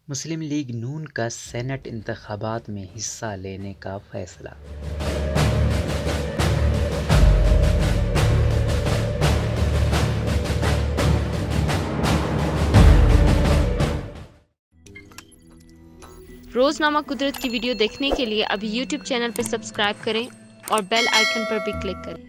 مسلم league نون کا Saint انتخابات میں حصہ لینے کا فیصلہ۔ روزنامہ قدرت کی ویڈیو دیکھنے کے لیے ابھی یوٹیوب چینل پر سبسکرائب کریں اور بیل آئیکن پر بھی کلک کریں۔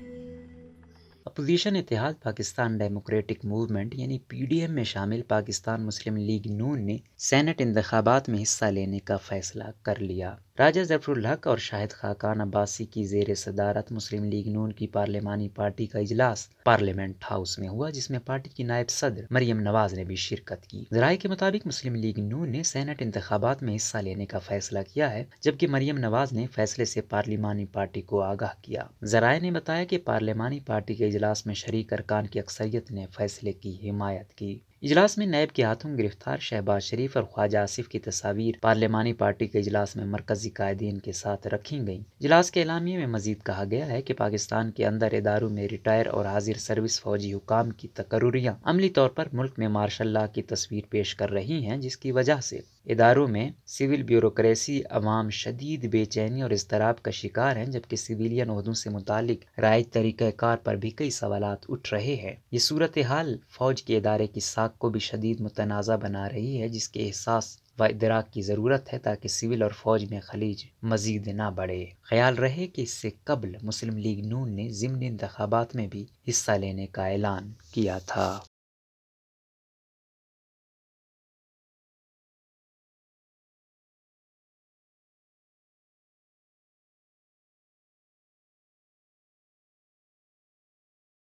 اپوزیشن اتحاد پاکستان ڈیموکریٹک موومنٹ یعنی پی ڈی ایم میں شامل پاکستان مسلم لیگ نون نے سینٹ انتخابات میں حصہ لینے کا فیصلہ کر لیا۔ راجہ ظفر الحق اور شاہد خاقان عباسی کی زیر صدارت مسلم لیگ نون کی پارلیمانی پارٹی کا اجلاس پارلیمنٹ ہاؤس میں ہوا، جس میں پارٹی کی نائب صدر مریم نواز نے بھی شرکت کی۔ ذرائع کے مطابق مسلم لیگ نون نے سینٹ انتخابات میں حصہ لینے کا فیصلہ کیا ہے، جبکہ مریم نواز نے فیصلے سے پارلیمانی پارٹی کو آگاہ کیا۔ ذرائع نے بتایا کہ پارلیمانی پارٹی کے اجلاس میں شریک ارکان کی اکثریت نے فیصلے کی حمایت کی۔ اجلاس میں نیب کے ہاتھوں گرفتار شہباز شریف اور خواجہ آصف کی تصاویر پارلیمانی پارٹی کے اجلاس میں مرکزی قائدین کے ساتھ رکھی گئیں۔ اجلاس کے اعلامیے میں مزید کہا گیا ہے کہ پاکستان کے اندر اداروں میں ریٹائر اور حاضر سروس فوجی حکام کی تقرریاں عملی طور پر ملک میں مارشل لا کی تصویر پیش کر رہی ہیں، جس کی وجہ سے اداروں میں سول بیوروکریسی عوام شدید بے چینی اور اضطراب کا شکار ہیں، جبکہ سویلین عہدوں سے متعلق رائج طریقہ کار پر بھی کئی سوالات اٹھ رہے ہیں۔ یہ صورتحال فوج کے ادارے کی ساکھ کو بھی شدید متنازع بنا رہی ہے، جس کے احساس و ادراک کی ضرورت ہے تاکہ سول اور فوج میں خلیج مزید نہ بڑھے۔ خیال رہے کہ اس سے قبل مسلم لیگ نون نے ضمنی انتخابات میں بھی حصہ لینے کا اعلان کیا تھا۔